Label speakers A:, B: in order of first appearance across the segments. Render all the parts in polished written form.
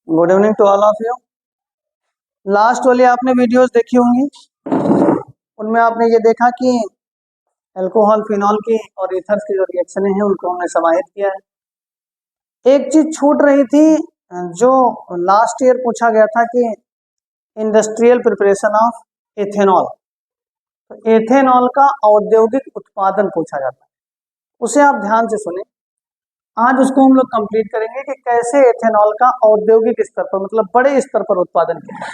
A: Good evening to all of you. Last वाली आपने videos देखी होंगी, उनमें आपने ये देखा कि अल्कोहल, फिनॉल की और ईथर्स की जो रिएक्शन है उनको हमने समाहित किया है। एक चीज छूट रही थी जो लास्ट ईयर पूछा गया था कि इंडस्ट्रियल प्रिपरेशन ऑफ एथेनॉल, तो एथेनॉल का औद्योगिक उत्पादन पूछा जाता है, उसे आप ध्यान से सुने। आज उसको हम लोग कंप्लीट करेंगे कि कैसे एथेनॉल का औद्योगिक स्तर पर, मतलब बड़े स्तर पर उत्पादन किया।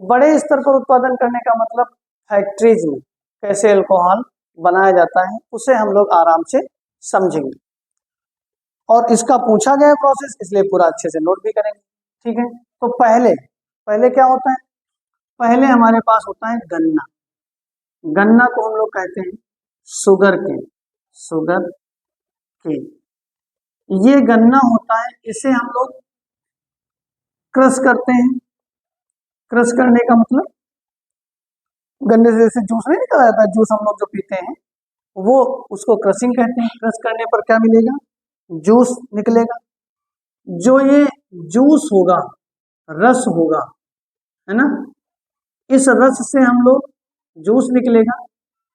A: बड़े स्तर पर उत्पादन करने का मतलब फैक्ट्रीज में कैसे अल्कोहल बनाया जाता है, उसे हम लोग आराम से समझेंगे। और इसका पूछा गया प्रोसेस, इसलिए पूरा अच्छे से नोट भी करेंगे। ठीक है, तो पहले क्या होता है? पहले हमारे पास होता है गन्ना। गन्ना को हम लोग कहते हैं शुगर केन। शुगर केन, ये गन्ना होता है, इसे हम लोग क्रश करते हैं। क्रश करने का मतलब गन्ने से जैसे जूस नहीं निकला जाता है, जूस हम लोग जो पीते हैं वो उसको क्रशिंग कहते हैं। क्रश करने पर क्या मिलेगा? जूस निकलेगा। जो ये जूस होगा, रस होगा, है ना, इस रस से हम लोग, जूस निकलेगा,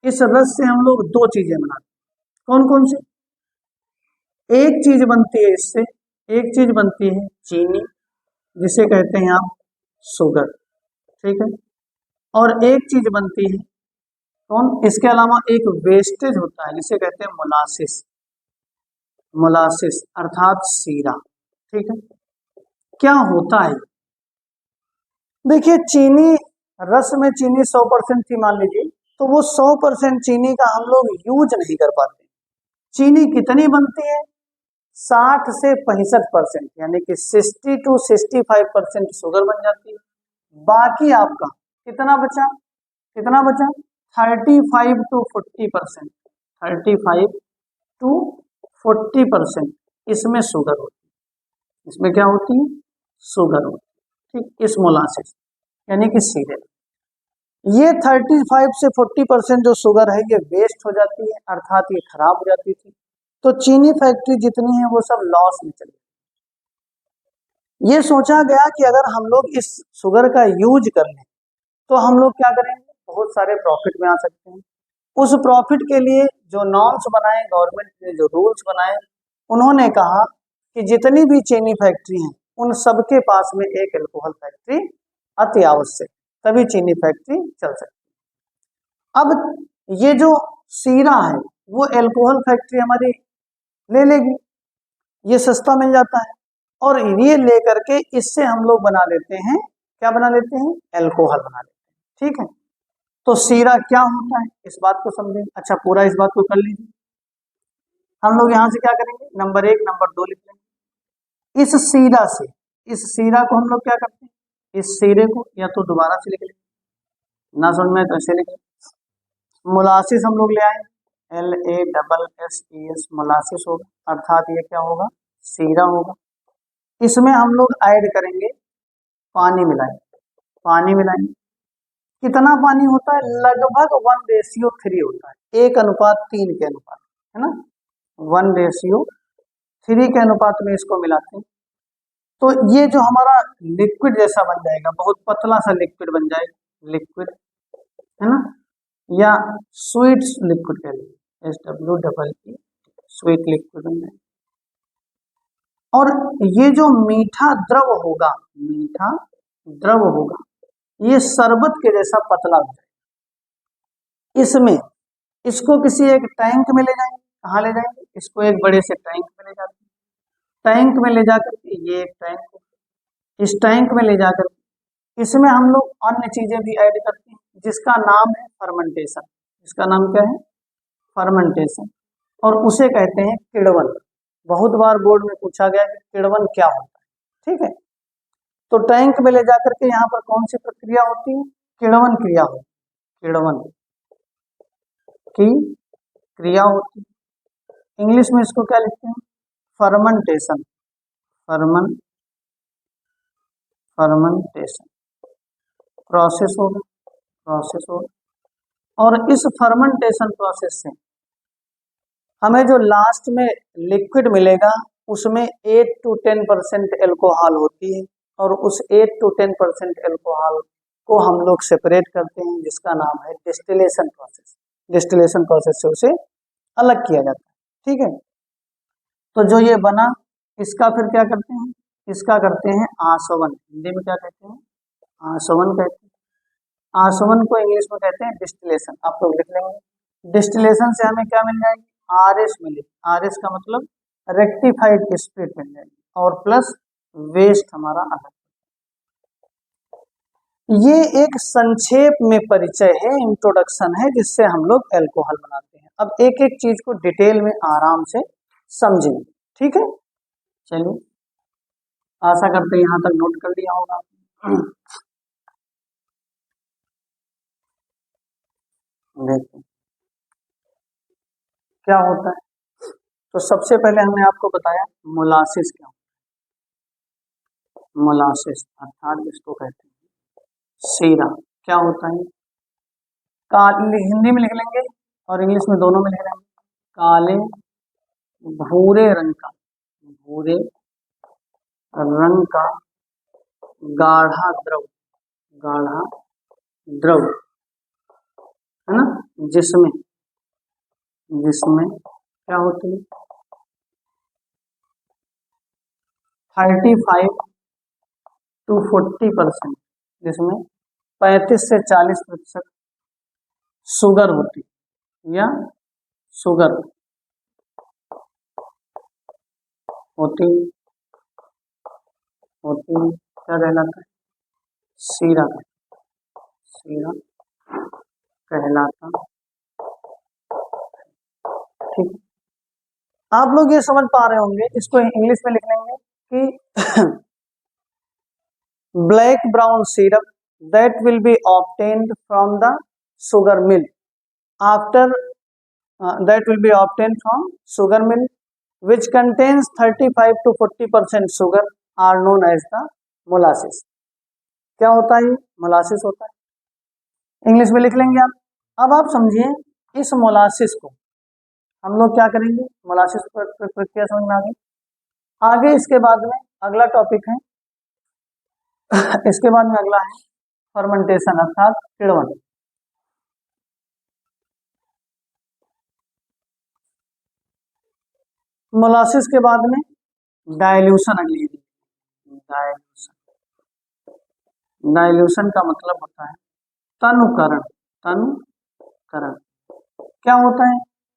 A: इस रस से हम लोग दो चीजें बनाते हैं। कौन कौन सी? एक चीज बनती है इससे, एक चीज बनती है चीनी, जिसे कहते हैं आप शुगर। ठीक है, और एक चीज बनती है कौन? इसके अलावा एक वेस्टेज होता है जिसे कहते हैं मोलासिस। मोलासिस अर्थात सीरा। ठीक है, क्या होता है? देखिए, चीनी, रस में चीनी 100% थी मान लीजिए, तो वो 100% चीनी का हम लोग यूज नहीं कर पाते। चीनी कितनी बनती है? 60 से 65%, यानी कि 60 to 65% शुगर बन जाती है। बाकी आपका कितना बचा? कितना बचा? 35 to 40%। 35 to 40% इसमें शुगर होती है। इसमें क्या होती है? शुगर होती है। ठीक, इस मोलासिस यानी कि सीरे, ये 35 से 40% जो शुगर है ये वेस्ट हो जाती है, अर्थात ये खराब हो जाती थी। तो चीनी फैक्ट्री जितनी है वो सब लॉस में चली। ये सोचा गया कि अगर हम लोग इस शुगर का यूज कर लें तो हम लोग क्या करेंगे? बहुत सारे प्रॉफिट में आ सकते हैं। उस प्रॉफिट के लिए जो नॉर्म्स बनाए गवर्नमेंट ने, जो रूल्स बनाए, उन्होंने कहा कि जितनी भी चीनी फैक्ट्री हैं उन सबके पास में एक अल्कोहल फैक्ट्री अति आवश्यक, तभी चीनी फैक्ट्री चल सकती। अब ये जो सीरा है वो अल्कोहल फैक्ट्री हमारी ले लेगी, ये सस्ता मिल जाता है, और ये लेकर के इससे हम लोग बना लेते हैं, क्या बना लेते हैं? अल्कोहल बना लेते हैं। ठीक है, तो सीरा क्या होता है इस बात को समझें। अच्छा, पूरा इस बात को कर लीजिए। हम लोग यहां से क्या करेंगे? नंबर 1 नंबर 2 लिख लेंगे। इस सीरा से, इस सीरा को हम लोग क्या करते हैं? इस सीरे को या तो दोबारा से लिख लेंगे, ना समझ में तो ऐसे लिख लेंगे। मोलासिस हम लोग ले आए, LASSES मोलासिस होगा, अर्थात ये क्या होगा? सीरा होगा। इसमें हम लोग ऐड करेंगे पानी, मिलाएंगे, पानी मिलाएंगे। कितना पानी होता है? लगभग 1:3 होता है, 1:3 के अनुपात, है ना, 1:3 के अनुपात में इसको मिलाते हैं। तो ये जो हमारा लिक्विड जैसा बन जाएगा, बहुत पतला सा लिक्विड बन जाएगा, लिक्विड, है ना, या स्वीट लिक्विड कह लीजिए, SWEE, स्वीट लिक्विड बन जाएगा। और ये जो मीठा द्रव होगा, मीठा द्रव होगा, ये शरबत के जैसा पतला हो जाएगा। इसमें इसको किसी एक टैंक में ले जाएंगे। कहाँ ले जाएंगे? इसको एक बड़े से टैंक में ले जाते हैं। टैंक में ले जाकर के, ये एक टैंक, इस टैंक में ले जाकर इसमें हम लोग अन्य चीजें भी ऐड करते हैं, जिसका नाम है फर्मेंटेशन। इसका नाम क्या है? फर्मेंटेशन, और उसे कहते हैं किण्वन। बहुत बार बोर्ड में पूछा गया कि किण्वन क्या होता है। ठीक है, तो टैंक में ले जाकर के यहाँ पर कौन सी प्रक्रिया होती है? किण्वन क्रिया होती है, किण्वन की क्रिया होती है। इंग्लिश में इसको क्या लिखते हैं? फर्मेंटेशन। फर्मेंटेशन प्रोसेस होगा, प्रोसेस होगा। और इस फर्मेंटेशन प्रोसेस से हमें जो लास्ट में लिक्विड मिलेगा उसमें 8 to 10% एल्कोहल होती है, और उस 8 to 10% एल्कोहल को हम लोग सेपरेट करते हैं, जिसका नाम है डिस्टिलेशन प्रोसेस। डिस्टिलेशन प्रोसेस से उसे अलग किया जाता है, ठीक है। तो जो ये बना, इसका फिर क्या करते हैं, इसका करते हैं आसवन। हिंदी में क्या कहते हैं, आसवन कहते हैं। आसवन को इंग्लिश में कहते हैं डिस्टिलेशन। आप लोग लिख लेंगे। डिस्टिलेशन से हमें क्या मिल जाएगी, आरएस मिलेगी। आरएस का मतलब रेक्टिफाइड स्पिरिट मिल जाएगी, और प्लस वेस्ट हमारा अलग। ये एक संक्षेप में परिचय है, इंट्रोडक्शन है, जिससे हम लोग एल्कोहल बनाते हैं। अब एक एक चीज को डिटेल में आराम से समझेंगे, ठीक है। चलिए, आशा करते हैं यहां तक नोट कर लिया होगा। देखिए क्या होता है। तो सबसे पहले हमने आपको बताया मोलासिस क्या होता है। मोलासिस अर्थात इसको कहते हैं सीरा। क्या होता है, काले, हिंदी में लिख लेंगे और इंग्लिश में दोनों में लिख लेंगे। काले भूरे रंग का, भूरे रंग का गाढ़ा द्रव, गाढ़ा द्रव है ना, जिसमें जिसमें क्या होती है 35 to 40%, जिसमें 35 से 40% शुगर होती है, या शुगर होती होती क्या कहलाता है, सीरा, सीरा कहलाता। ठीक, आप लोग ये समझ पा रहे होंगे। इसको इंग्लिश में लिख लेंगे कि black brown syrup that will be obtained from the sugar mill after that will be obtained from sugar mill which contains 35 to 40% sugar are known as the molasses। क्या होता है, मोलासिस होता है। इंग्लिश में लिख लेंगे आप। अब आप समझिए, इस मोलासिस को हम लोग क्या करेंगे, मोलासिस प्रक्रिया समझ में आ गई। आगे इसके बाद में अगला टॉपिक है इसके बाद में अगला है फर्मेंटेशन अर्थात किण्वन। मोलासिस के बाद में डाइल्यूशन अगली। डाइल्यूशन, डाइल्यूशन का मतलब होता है तनुकरण। तनुकरण क्या होता है,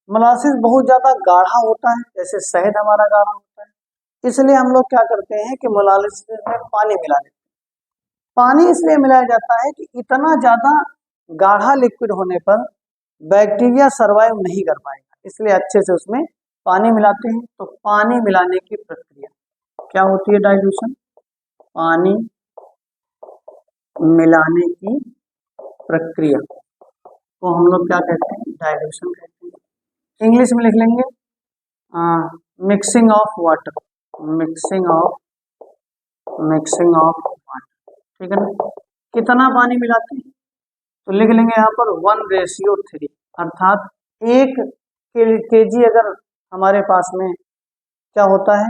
A: मोलासिस बहुत ज्यादा गाढ़ा होता है, जैसे शहद हमारा गाढ़ा होता है, इसलिए हम लोग क्या करते हैं कि मोलासिस में पानी मिला लेते हैं। पानी इसलिए मिलाया जाता है कि इतना ज्यादा गाढ़ा लिक्विड होने पर बैक्टीरिया सरवाइव नहीं कर पाएगा, इसलिए अच्छे से उसमें पानी मिलाते हैं। तो पानी मिलाने की प्रक्रिया क्या होती है, डाइल्यूशन। पानी मिलाने की प्रक्रिया को हम लोग क्या कहते हैं, डाइल्यूशन कहते हैं। इंग्लिश में लिख लेंगे mixing of water, mixing of water, ठीक है ना। कितना पानी मिलाते हैं, तो लिख लेंगे यहाँ पर 1:3, अर्थात 1 kg अगर हमारे पास में क्या होता है,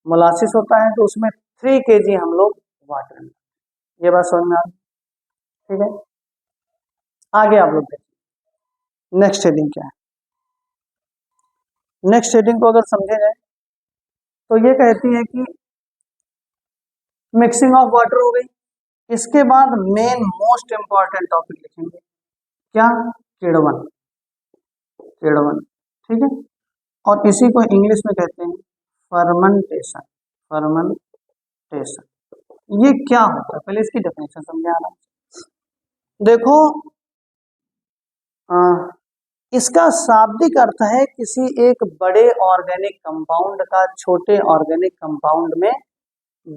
A: मोलासिस होता है, तो उसमें 3 kg हम लोग वाटर। ये बात समझ में आ रही, ठीक है। आगे आप लोग देखिए नेक्स्ट हेडिंग क्या है। नेक्स्ट हेडिंग को अगर समझे जाए तो ये कहती है कि मिक्सिंग ऑफ वाटर हो गई। इसके बाद मेन मोस्ट इंपॉर्टेंट टॉपिक लिखेंगे, क्या, किण्वन। किण्वन, ठीक है। और इसी को इंग्लिश में कहते हैं फर्मेंटेशन। फर्मेंटेशन ये क्या होता है, पहले इसकी डेफिनेशन समझे आ रहा। देखो इसका शाब्दिक अर्थ है किसी एक बड़े ऑर्गेनिक कंपाउंड का छोटे ऑर्गेनिक कंपाउंड में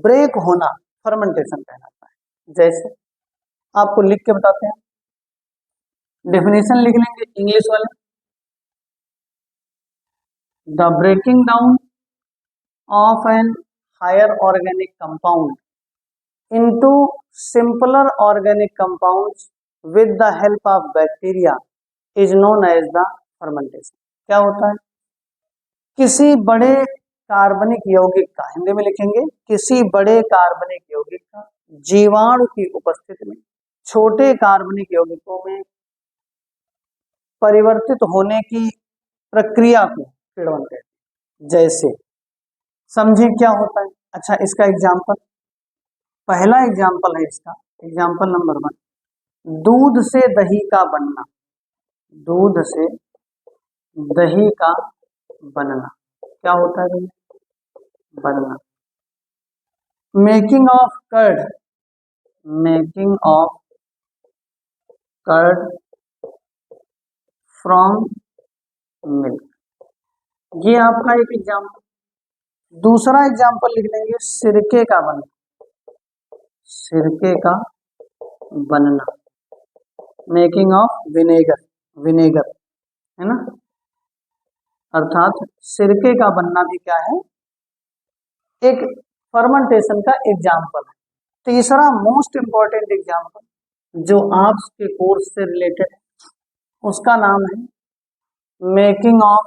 A: ब्रेक होना फर्मेंटेशन कहलाता है। जैसे आपको लिख के बताते हैं, डेफिनेशन लिख लेंगे इंग्लिश वाले। The breaking down of an higher organic compound into simpler organic compounds with the help of bacteria is known as the fermentation। क्या होता है, किसी बड़े कार्बनिक यौगिक का, हिंदी में लिखेंगे किसी बड़े कार्बनिक यौगिक का जीवाणु की उपस्थिति में छोटे कार्बनिक यौगिकों में परिवर्तित होने की प्रक्रिया को किण्वन कहते हैं। जैसे समझे क्या होता है। अच्छा, इसका एग्जाम्पल, पहला एग्जाम्पल है इसका, एग्जाम्पल नंबर 1, दूध से दही का बनना। दूध से दही का बनना क्या होता है भैया? बनना। Making of curd, making of curd from milk, ये आपका एक एग्जाम्पल। दूसरा एग्जाम्पल लिख लेंगे सिरके का बनना। सिरके का बनना, मेकिंग ऑफ विनेगर, विनेगर है ना, अर्थात सिरके का बनना भी क्या है? एक फर्मेंटेशन का एग्जाम्पल है। तीसरा मोस्ट इंपॉर्टेंट एग्जाम्पल जो आपके कोर्स से रिलेटेड है, उसका नाम है making of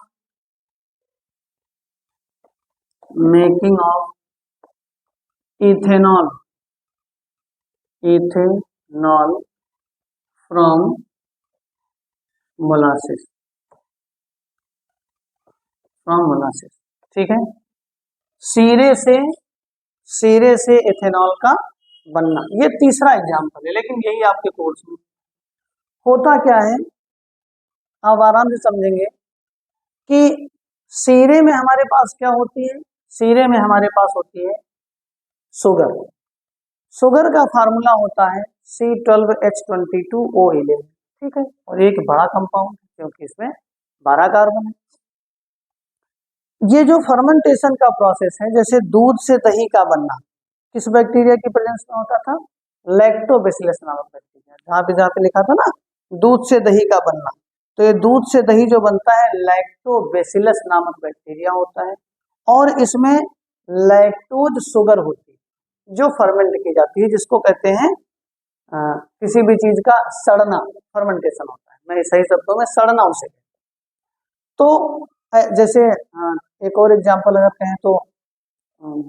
A: ethanol, ethanol from molasses, from molasses. ठीक है, सीरे से इथेनॉल का बनना, ये तीसरा एग्जाम्पल है। लेकिन यही आपके कोर्स में होता क्या है, आप आराम से समझेंगे कि सीरे में हमारे पास क्या होती है? सीरे में हमारे पास होती है शुगर। शुगर का फार्मूला होता है C12H22O11। ठीक है, और एक बड़ा कंपाउंड क्योंकि इसमें 12 कार्बन है। ये जो फर्मेंटेशन का प्रोसेस है, जैसे दूध से दही का बनना, किस बैक्टीरिया की प्रेजेंस में होता था? लैक्टोबैसिलस नामक बैक्टीरिया। जहाँ पे लिखा था ना दूध से दही का बनना, तो ये दूध से दही जो बनता है लैक्टोबैसिलस नामक बैक्टीरिया होता है, और इसमें लैक्टोज शुगर होती है जो फर्मेंट की जाती है, जिसको कहते हैं किसी भी चीज का सड़ना, फर्मेंटेशन होता है। मैं सही शब्दों में सड़ना उसे। तो जैसे एक और एग्जांपल अगर कहें तो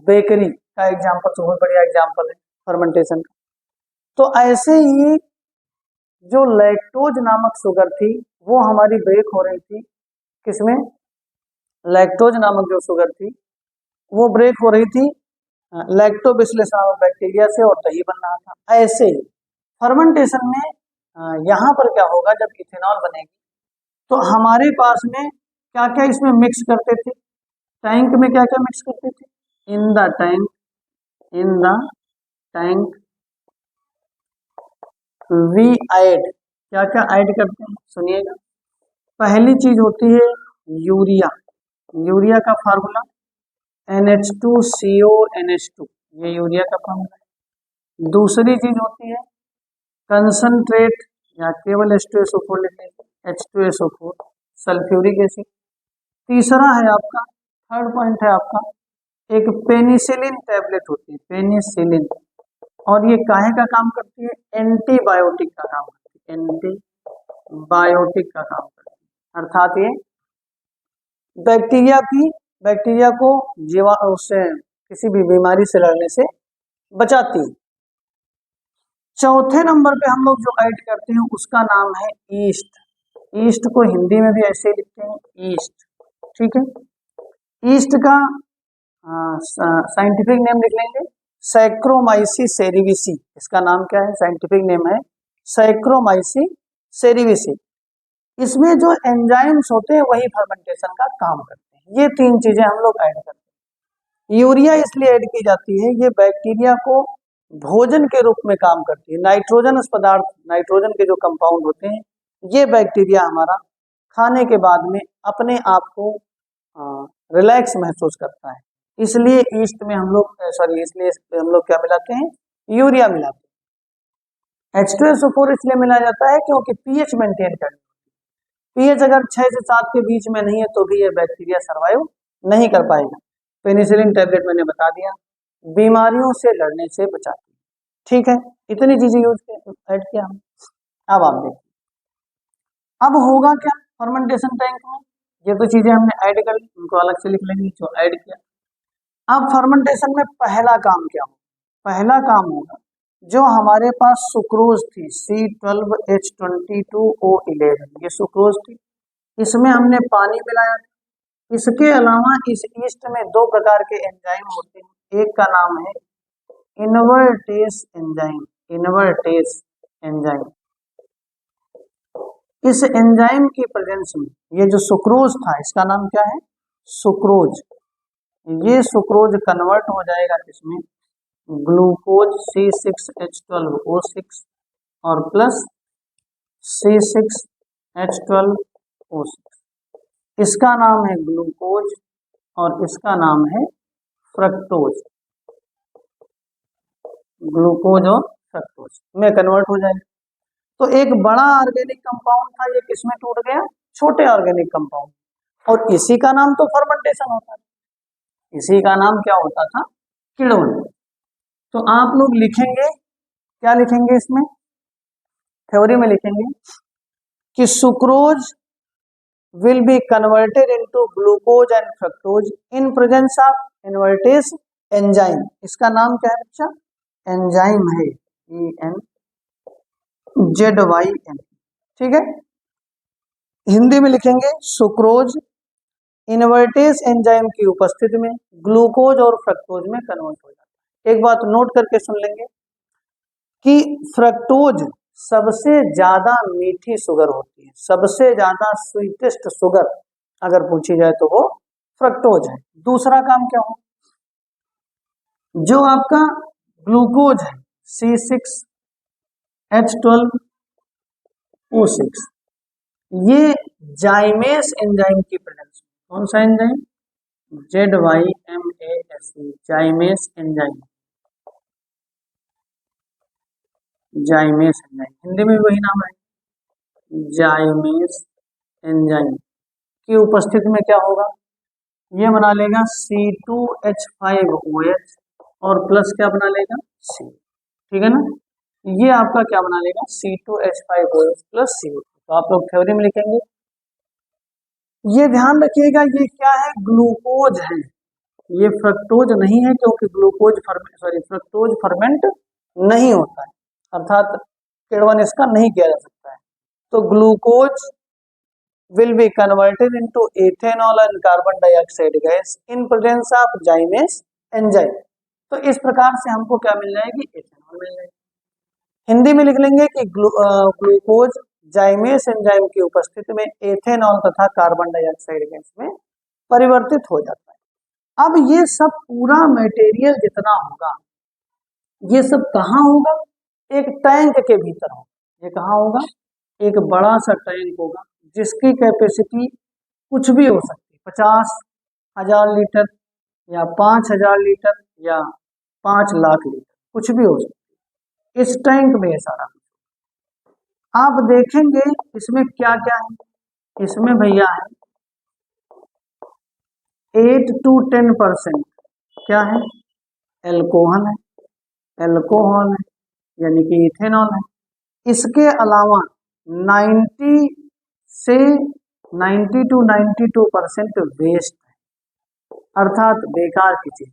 A: बेकरी का एग्जांपल तो बहुत बढ़िया एग्जांपल है फर्मेंटेशन का। तो ऐसे ही जो लैक्टोज नामक शुगर थी वो हमारी ब्रेक हो रही थी, किसमें? लैक्टोज नामक जो शुगर थी वो ब्रेक हो रही थी लैक्टोबैसिलस नामक बैक्टीरिया से, और दही बन रहा था। ऐसे ही फर्मेंटेशन में यहाँ पर क्या होगा, जब इथेनॉल बनेगी तो हमारे पास में क्या क्या इसमें मिक्स करते थे? टैंक में क्या क्या मिक्स करते थे? In the tank we add, क्या क्या ऐड करते हैं सुनिएगा। पहली चीज होती है यूरिया, यूरिया का फार्मूला NH2CONH2, ये यूरिया का फार्मूला है। दूसरी चीज होती है कंसंट्रेट, या केवल H2SO4 लिख लेंगे, H2SO4 सल्फ्यूरिक एसिड। तीसरा है आपका, थर्ड पॉइंट है आपका, एक पेनिसिलिन टैबलेट होती है, पेनिसिलिन, और ये काहे का काम करती है? एंटीबायोटिक का काम करती है, एंटीबायोटिक का काम करती है, अर्थात ये बैक्टीरिया को जीवा उससे किसी भी बीमारी से लड़ने से बचाती है। चौथे नंबर पे हम लोग जो ऐड करते हैं उसका नाम है ईस्ट। ईस्ट को हिंदी में भी ऐसे लिखते हैं, ईस्ट। ठीक है, ईस्ट का साइंटिफिक नेम लिख लेंगे सैक्रोमाइसिस सेरिविसी। इसका नाम क्या है? साइंटिफिक नेम है सैक्रोमाइसिस सेरिविसी। इसमें जो एंजाइम्स होते हैं वही फर्मेंटेशन का काम करते हैं। ये तीन चीजें हम लोग ऐड करते हैं। यूरिया इसलिए ऐड की जाती है, ये बैक्टीरिया को भोजन के रूप में काम करती है। नाइट्रोजनस पदार्थ, नाइट्रोजन के जो कंपाउंड होते हैं, ये बैक्टीरिया हमारा खाने के बाद में अपने आप को रिलैक्स महसूस करता है। इसलिए ईस्ट में हम लोग इसलिए हम लोग क्या मिलाते हैं? यूरिया मिलाते हैं। H2SO4 इसलिए मिलाया जाता है क्योंकि पीएच मेंटेन करना। पीएच अगर 6 से 7 के बीच में नहीं है तो भी ये बैक्टीरिया सर्वाइव नहीं कर पाएगा। पेनिसिलिन टैबलेट मैंने बता दिया, बीमारियों से लड़ने से बचाती है। ठीक है, इतनी चीजें ऐड किया हम। अब आप देखिए अब होगा क्या फर्मेंटेशन टैंक में। ये तो चीजें हमने ऐड कर ली, उनको अलग से लिख लेंगे जो ऐड किया। अब फर्मेंटेशन में पहला काम क्या होगा? पहला काम होगा जो हमारे पास सुक्रोज थी C12H22O11, ये सुक्रोज थी, इसमें हमने पानी मिलाया था। इसके अलावा इस ईस्ट में दो प्रकार के एंजाइम होते हैं, एक का नाम है इनवर्टेस एंजाइम, इनवर्टेस एंजाइम। इस एंजाइम की प्रेजेंस में ये जो सुक्रोज था इसका नाम क्या है? सुक्रोज। ये सुक्रोज कन्वर्ट हो जाएगा किसमें? ग्लूकोज C6H12O6 और प्लस C6H12O6। इसका नाम है ग्लूकोज और इसका नाम है फ्रक्टोज। ग्लूकोज और फ्रक्टोज में कन्वर्ट हो जाएगा। तो एक बड़ा ऑर्गेनिक कंपाउंड था, ये किसमें टूट गया? छोटे ऑर्गेनिक कंपाउंड। और इसी का नाम तो फर्मेंटेशन होता है, इसी का नाम क्या होता था? किण्वन। तो आप लोग लिखेंगे, क्या लिखेंगे इसमें? थ्योरी में लिखेंगे कि sucrose will be converted into glucose and fructose in presence of invertase enzyme। इसका नाम क्या है बच्चा? एंजाइम है, ENZYM। ठीक है, हिंदी में लिखेंगे सुक्रोज इनवर्टेस एंजाइम की उपस्थिति में ग्लूकोज और फ्रक्टोज में कन्वर्ट हो जाता है। एक बात नोट करके सुन लेंगे कि फ्रक्टोज सबसे ज्यादा मीठी शुगर होती है, सबसे ज्यादा स्वीटेस्ट शुगर अगर पूछी जाए तो वो फ्रक्टोज है। दूसरा काम क्या हो? जो आपका ग्लूकोज है C6H12O6, ये जाइमेस एंजाइम की प्रेजेंस, कौन सा enzyme? ZYMASE, zymase enzyme, zymase enzyme, Hindi में वही नाम है, जाइमेस एंजाइम की उपस्थिति में क्या होगा? ये बना लेगा C2H5OH और प्लस क्या बना लेगा? C। ठीक है ना, ये आपका क्या बना लेगा? C2H5OH plus C। तो आप लोग थ्योरी में लिखेंगे, ये ध्यान रखिएगा ये क्या है? ग्लूकोज है, ये फ्रक्टोज नहीं है, क्योंकि फ्रक्टोज फर्मेंट नहीं होता है, अर्थात किण्वन इसका नहीं किया जा सकता है। तो glucose will be converted into ethanol and carbon dioxide gas in presence of zymase enzyme. तो इस प्रकार से हमको क्या मिल जाएगी? एथेनॉल मिल जाएगी। हिंदी में लिख लेंगे कि ग्लूकोज जाइमेस एंजाइम की उपस्थिति में एथेनॉल तथा कार्बन डाइऑक्साइड गैस में परिवर्तित हो जाता है। अब ये सब पूरा मटेरियल जितना होगा, ये सब कहाँ होगा? एक टैंक के भीतर होगा। ये कहाँ होगा? एक बड़ा सा टैंक होगा जिसकी कैपेसिटी कुछ भी हो सकती है, 50,000 लीटर या 5,000 लीटर या 5 लाख लीटर, कुछ भी हो सकती है। इस टैंक में सारा आप देखेंगे इसमें क्या क्या है। इसमें भैया है 8 to 10% क्या है? एल्कोहल है, एल्कोहल है यानी कि इथेनॉल है। इसके अलावा 90 से 90 to 92% वेस्ट है, अर्थात बेकार की चीज।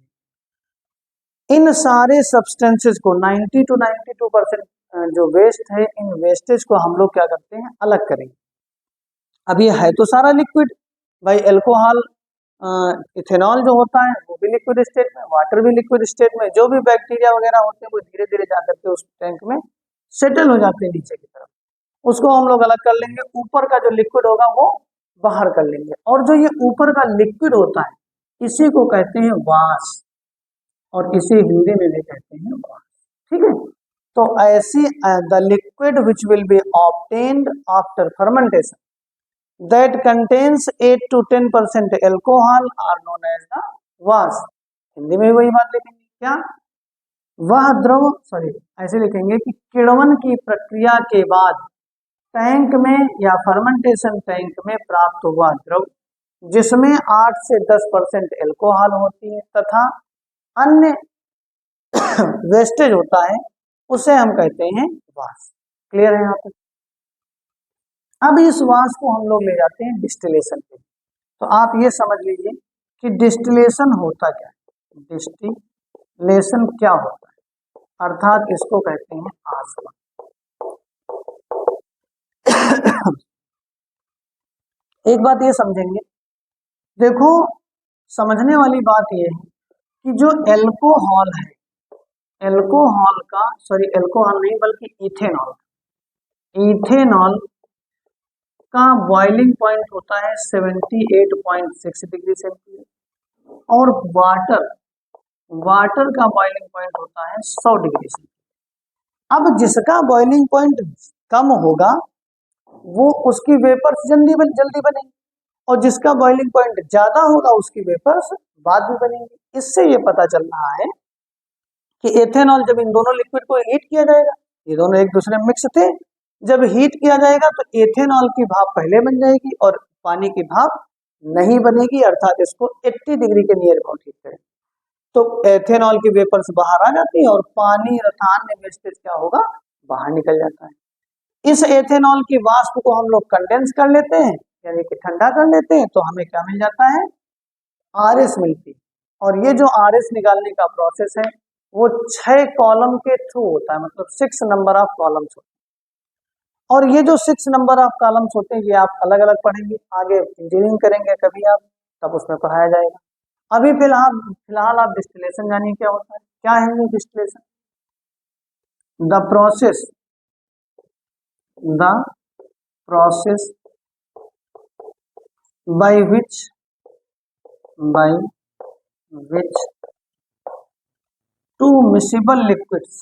A: इन सारे सब्सटेंसेस को 90 to 92% जो वेस्ट है, इन वेस्टेज को हम लोग क्या करते हैं? अलग करेंगे। अब ये है तो सारा लिक्विड भाई, एल्कोहल इथेनॉल जो होता है वो भी लिक्विड स्टेट में, वाटर भी लिक्विड स्टेट में, जो भी बैक्टीरिया वगैरह होते हैं वो धीरे धीरे जाकर के उस टैंक में सेटल हो जाते हैं नीचे की तरफ, उसको हम लोग अलग कर लेंगे। ऊपर का जो लिक्विड होगा वो बाहर कर लेंगे, और जो ये ऊपर का लिक्विड होता है इसी को कहते हैं वाष्प, और इसे हिंदी में भी कहते हैं वाष्प। ठीक है, तो ऐसी the liquid which will be obtained after fermentation that contains 8 to 10% alcohol are known as the वाष्प। हिंदी में वही बात लिखेंगे, क्या? वह द्रव, ऐसे लिखेंगे कि किण्वन की प्रक्रिया के बाद टैंक में या फर्मेंटेशन टैंक में प्राप्त हुआ द्रव जिसमें 8 से 10% एल्कोहल होती है तथा अन्य वेस्टेज होता है, उसे हम कहते हैं वाष्प। क्लियर है यहाँ पे? अब इस वाष्प को हम लोग ले जाते हैं डिस्टिलेशन पे। तो आप ये समझ लीजिए कि डिस्टिलेशन होता क्या है। डिस्टिलेशन क्या होता है, अर्थात इसको कहते हैं आसवन। एक बात ये समझेंगे, देखो समझने वाली बात ये है कि जो एल्कोहल है, एल्कोहल का एल्कोहल नहीं बल्कि इथेनॉल, इथेनॉल का बॉइलिंग पॉइंट होता है 78.6 डिग्री सेंटीग्रेड और वाटर का बॉइलिंग पॉइंट होता है 100 डिग्री सेंटीग्रेड। अब जिसका बॉइलिंग पॉइंट कम होगा वो उसकी वेपर्स जल्दी बनेंगी और जिसका बॉइलिंग पॉइंट ज्यादा होगा उसकी वेपर्स बाद में बनेंगी। इससे ये पता चल रहा है कि एथेनॉल जब इन दोनों लिक्विड को हीट किया जाएगा, ये दोनों एक दूसरे में मिक्स थे, जब हीट किया जाएगा तो एथेनॉल की भाप पहले बन जाएगी और पानी की भाप नहीं बनेगी, अर्थात इसको 80 डिग्री के नियर अबाउट हीट करें तो एथेनॉल की वेपर्स बाहर आ जाती है और पानी रसायन वेस्टेज क्या होगा, बाहर निकल जाता है। इस एथेनॉल की वाष्प को हम लोग कंडेंस कर लेते हैं, यानी कि ठंडा कर लेते हैं, तो हमें क्या मिल जाता है, आरएस मिलती है। और ये जो आरएस निकालने का प्रोसेस है वो 6 कॉलम के थ्रू होता है, मतलब 6 नंबर ऑफ कॉलम्स होते हैं। और ये जो 6 नंबर ऑफ कॉलम्स होते हैं ये आप अलग अलग पढ़ेंगे, आगे इंजीनियरिंग करेंगे कभी आप, तब उसमें पढ़ाया जाएगा। अभी फिलहाल आप डिस्टिलेशन जानिए क्या होता है। क्या है ये distillation? The process by which two miscible liquids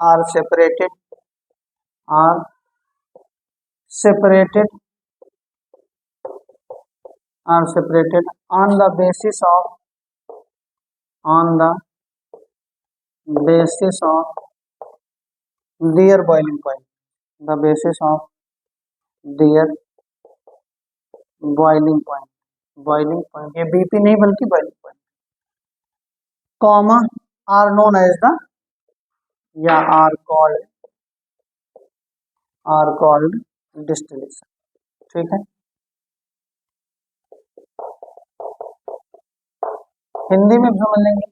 A: are separated on the basis of their boiling point, the basis of their boiling point, ये BP नहीं बल्कि boiling point, comma are known as the या are called distillation। ठीक है, हिंदी में समझ लेंगे।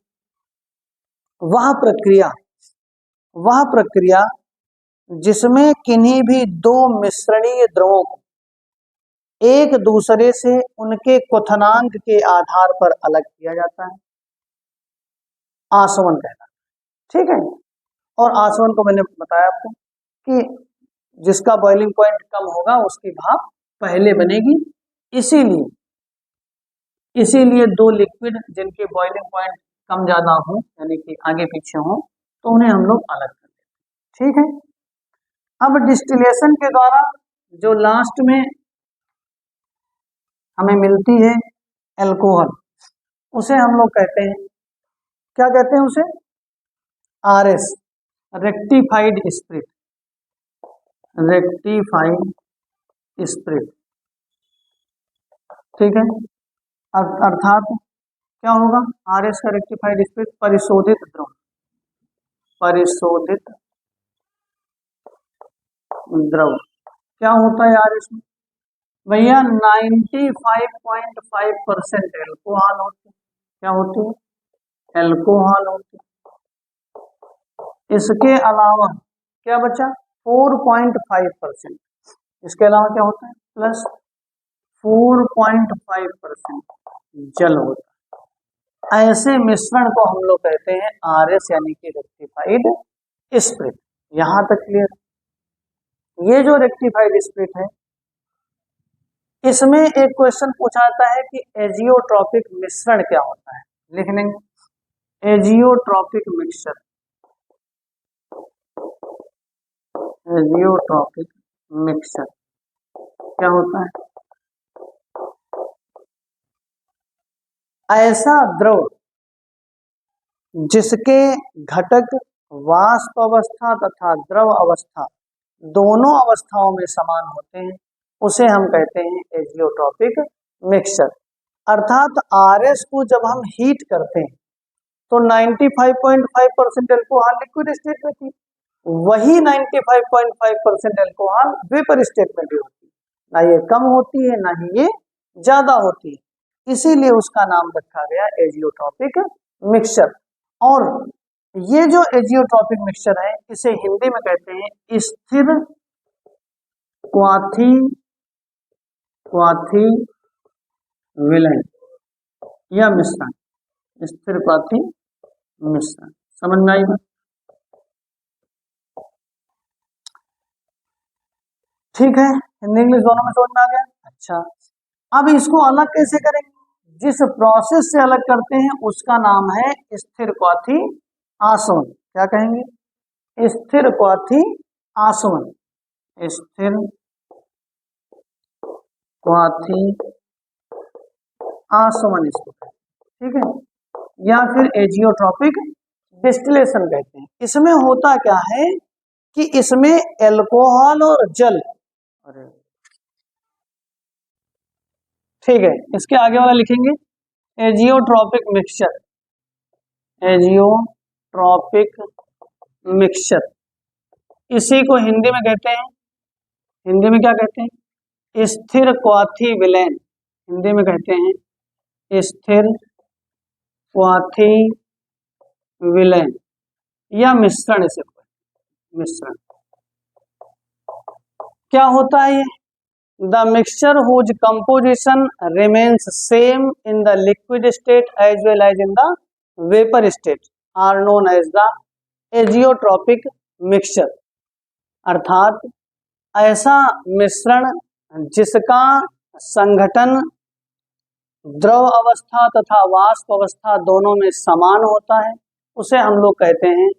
A: वह प्रक्रिया जिसमें किन्हीं भी दो मिश्रणीय द्रवों को एक दूसरे से उनके क्वथनांक के आधार पर अलग किया जाता है, आसवन कहलाता है। ठीक है, और आसवन को मैंने बताया आपको कि जिसका बॉइलिंग पॉइंट कम होगा उसकी भाप पहले बनेगी, इसीलिए दो लिक्विड जिनके बॉइलिंग पॉइंट कम ज्यादा हो, यानी कि आगे पीछे हो, तो उन्हें हम लोग अलग कर देते हैं। ठीक है, अब डिस्टिलेशन के द्वारा जो लास्ट में हमें मिलती है एल्कोहल, उसे हम लोग कहते हैं, क्या कहते हैं उसे, आरएस, रेक्टिफाइड स्पिरिट। ठीक है, अर्थात क्या होगा, आरएस का रेक्टिफाइड स्पिरिट परिशोधित द्रव। क्या होता है आरएस में भैया, 95.5% एल्कोहल होती है। क्या होती है, एल्कोहल होती है। इसके अलावा क्या बचा, 4.5%, इसके अलावा क्या होता है, प्लस 4.5% जल होता है। ऐसे मिश्रण को हम लोग कहते हैं आरएस, यानी कि रेक्टिफाइड स्पिरिट। यहां तक क्लियर? ये जो रेक्टिफाइड स्पिरिट है, इसमें एक क्वेश्चन पूछा जाता है कि एजियोट्रॉपिक मिश्रण क्या होता है, लिख लेंगे, एजियोट्रॉपिक मिक्सचर, क्या होता है, ऐसा द्रव जिसके घटक वाष्प अवस्था तथा द्रव अवस्था दोनों अवस्थाओं में समान होते हैं, उसे हम कहते हैं एजियोट्रॉपिक मिक्सचर। अर्थात आरएस को जब हम हीट करते हैं तो 95.5% एल्कोहल लिक्विड स्टेट में थी, वही 95.5% अल्कोहल वेपर स्टेट में भी होती है, ना ये कम होती है ना ही ये ज्यादा होती है, इसीलिए उसका नाम रखा गया एजियोट्रॉपिक मिक्सचर। और ये जो एजियोट्रॉपिक मिक्सचर है इसे हिंदी में कहते हैं स्थिर क्वाथी विलयन या मिश्रण, स्थिर क्वाथी मिश्रण। समझ में आई बात? ठीक है, हिंदी इंग्लिश दोनों में समझ में आ गया। अच्छा, अब इसको अलग कैसे करेंगे? जिस प्रोसेस से अलग करते हैं उसका नाम है स्थिर क्वाथी आसवन। क्या कहेंगे? स्थिर क्वाथी आसवन, स्थिर क्वाथी आसवन इसको, ठीक है, या फिर एजियोट्रॉपिक डिस्टिलेशन कहते हैं। इसमें होता क्या है कि इसमें अल्कोहल और जल, अरे ठीक है, इसके आगे वाला लिखेंगे एजियोट्रॉपिक मिक्सचर, एजियोट्रॉपिक मिक्सचर, इसी को हिंदी में कहते हैं, हिंदी में क्या कहते हैं? स्थिर क्वाथी विलयन, हिंदी में कहते हैं स्थिर क्वाथी विलयन या मिश्रण, इसे मिश्रण। क्या होता है ये? The mixture whose composition remains same in the liquid state as well as in the vapour state are known as the azeotropic mixture. अर्थात ऐसा मिश्रण जिसका संघटन द्रव अवस्था तथा वाष्प अवस्था दोनों में समान होता है उसे हम लोग कहते हैं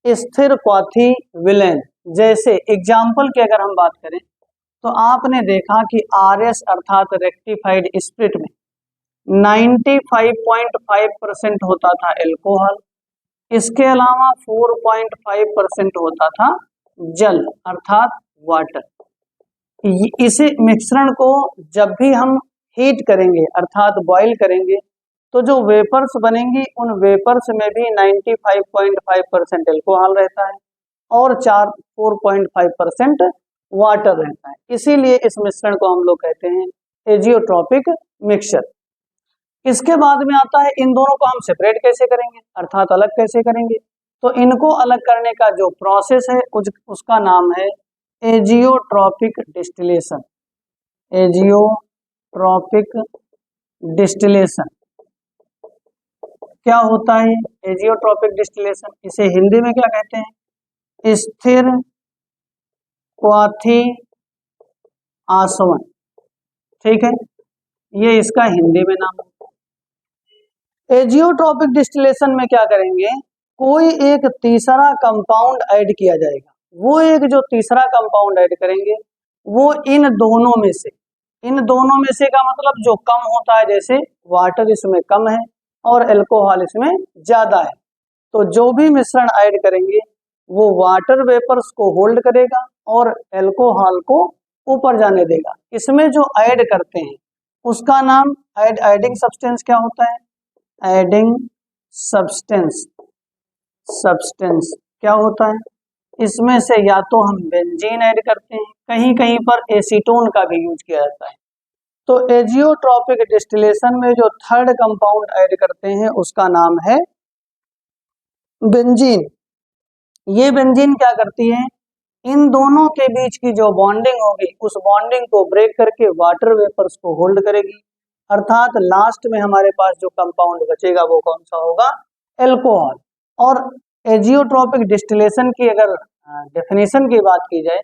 A: स्थिर क्वाथी विलयन। जैसे एग्जाम्पल की अगर हम बात करें तो आपने देखा कि आरएस अर्थात रेक्टिफाइड स्पिरिट में 95.5% होता था अल्कोहल, इसके अलावा 4.5% होता था जल अर्थात वाटर। इसे मिश्रण को जब भी हम हीट करेंगे अर्थात बॉईल करेंगे तो जो वेपर्स बनेंगी उन वेपर्स में भी 95.5% अल्कोहल रहता है और 4.5% वाटर रहता है, इसीलिए इस मिश्रण को हम लोग कहते हैं एजियोट्रॉपिक मिक्सचर। इसके बाद में आता है इन दोनों को हम सेपरेट कैसे करेंगे अर्थात अलग कैसे करेंगे, तो इनको अलग करने का जो प्रोसेस है उसका नाम है एजियोट्रॉपिक डिस्टिलेशन, एजियोट्रॉपिक डिस्टिलेशन। क्या होता है एजियोट्रॉपिक डिस्टिलेशन? इसे हिंदी में क्या कहते हैं? स्थिर क्वाथी आसवन, ठीक है, ये इसका हिंदी में नाम है। एजियोट्रॉपिक डिस्टिलेशन में क्या करेंगे? कोई एक तीसरा कंपाउंड ऐड किया जाएगा, वो एक जो तीसरा कंपाउंड ऐड करेंगे वो इन दोनों में से, इन दोनों में से का मतलब जो कम होता है, जैसे वाटर इसमें कम है और अल्कोहल इसमें ज्यादा है, तो जो भी मिश्रण ऐड करेंगे वो वाटर वेपर्स को होल्ड करेगा और अल्कोहल को ऊपर जाने देगा। इसमें जो ऐड करते हैं उसका नाम एडिंग सब्सटेंस क्या होता है? एडिंग सब्सटेंस, सब्सटेंस क्या होता है? इसमें से या तो हम बेंजीन ऐड करते हैं, कहीं कहीं पर एसीटोन का भी यूज किया जाता है। तो एजियोट्रॉपिक डिस्टिलेशन में जो थर्ड कंपाउंड ऐड करते हैं उसका नाम है बेंजीन। ये बेंजीन क्या करती है? इन दोनों के बीच की जो बॉन्डिंग होगी उस बॉन्डिंग को ब्रेक करके वाटर वेपर्स को होल्ड करेगी, अर्थात लास्ट में हमारे पास जो कंपाउंड बचेगा वो कौन सा होगा? अल्कोहल। और एजियोट्रॉपिक डिस्टिलेशन की अगर डेफिनेशन की बात की जाए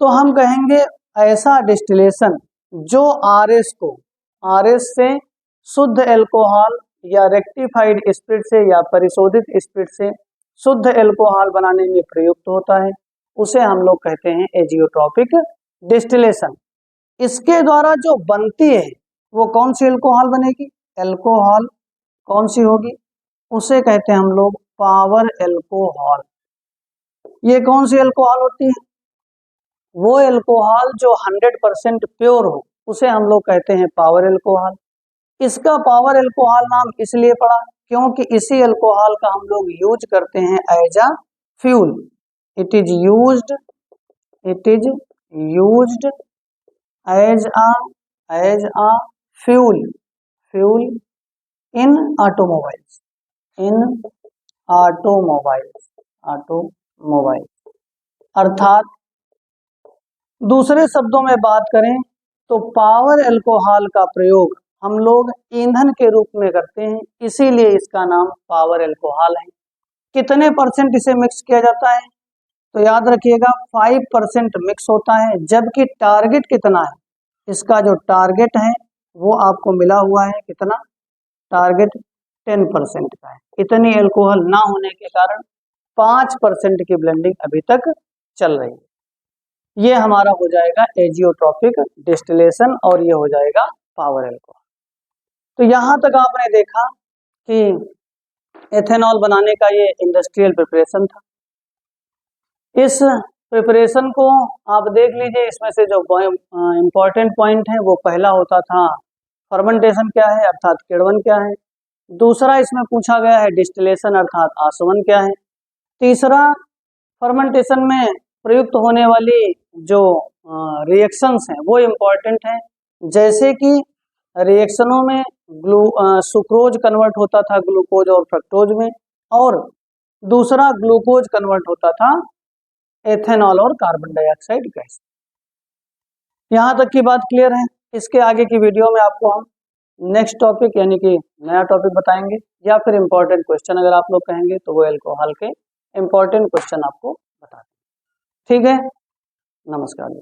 A: तो हम कहेंगे ऐसा डिस्टिलेशन जो आरएस को, आरएस से शुद्ध अल्कोहल या रेक्टिफाइड स्पिरिट से या परिशोधित स्पिरिट से शुद्ध अल्कोहल बनाने में प्रयुक्त होता है, उसे हम लोग कहते हैं एजियोट्रॉपिक डिस्टिलेशन। इसके द्वारा जो बनती है वो कौन सी अल्कोहल बनेगी? अल्कोहल कौन सी होगी? उसे कहते हैं हम लोग पावर अल्कोहल। ये कौन सी अल्कोहल होती है? वो अल्कोहल जो 100% प्योर हो उसे हम लोग कहते हैं पावर अल्कोहल। इसका पावर अल्कोहल नाम इसलिए पड़ा क्योंकि इसी अल्कोहल का हम लोग यूज करते हैं as a fuel. It is used as a fuel in automobile. अर्थात दूसरे शब्दों में बात करें तो पावर अल्कोहल का प्रयोग हम लोग ईंधन के रूप में करते हैं, इसीलिए इसका नाम पावर अल्कोहल है। कितने परसेंट इसे मिक्स किया जाता है? तो याद रखिएगा 5% मिक्स होता है, जबकि टारगेट कितना है? इसका जो टारगेट है वो आपको मिला हुआ है, कितना? टारगेट 10% का है। इतनी अल्कोहल ना होने के कारण 5% की ब्लेंडिंग अभी तक चल रही है। ये हमारा हो जाएगा एजियोट्रॉपिक डिस्टिलेशन और ये हो जाएगा पावर अल्कोहल। तो यहाँ तक आपने देखा कि एथेनॉल बनाने का ये इंडस्ट्रियल प्रिपरेशन था। इस प्रिपरेशन को आप देख लीजिए, इसमें से जो इम्पोर्टेंट पॉइंट है वो पहला होता था फर्मेंटेशन क्या है अर्थात किण्वन क्या है। दूसरा इसमें पूछा गया है डिस्टिलेशन अर्थात आसवन क्या है। तीसरा फर्मेंटेशन में प्रयुक्त होने वाली जो रिएक्शंस हैं वो इम्पोर्टेंट हैं, जैसे कि रिएक्शनों में सुक्रोज कन्वर्ट होता था ग्लूकोज और फ्रक्टोज में, और दूसरा ग्लूकोज कन्वर्ट होता था एथेनॉल और कार्बन डाइऑक्साइड गैस। यहाँ तक की बात क्लियर है। इसके आगे की वीडियो में आपको हम नेक्स्ट टॉपिक यानी कि नया टॉपिक बताएंगे, या फिर इम्पोर्टेंट क्वेश्चन अगर आप लोग कहेंगे तो वो अल्कोहल के इम्पोर्टेंट क्वेश्चन आपको बताते हैं। ठीक है, नमस्कार।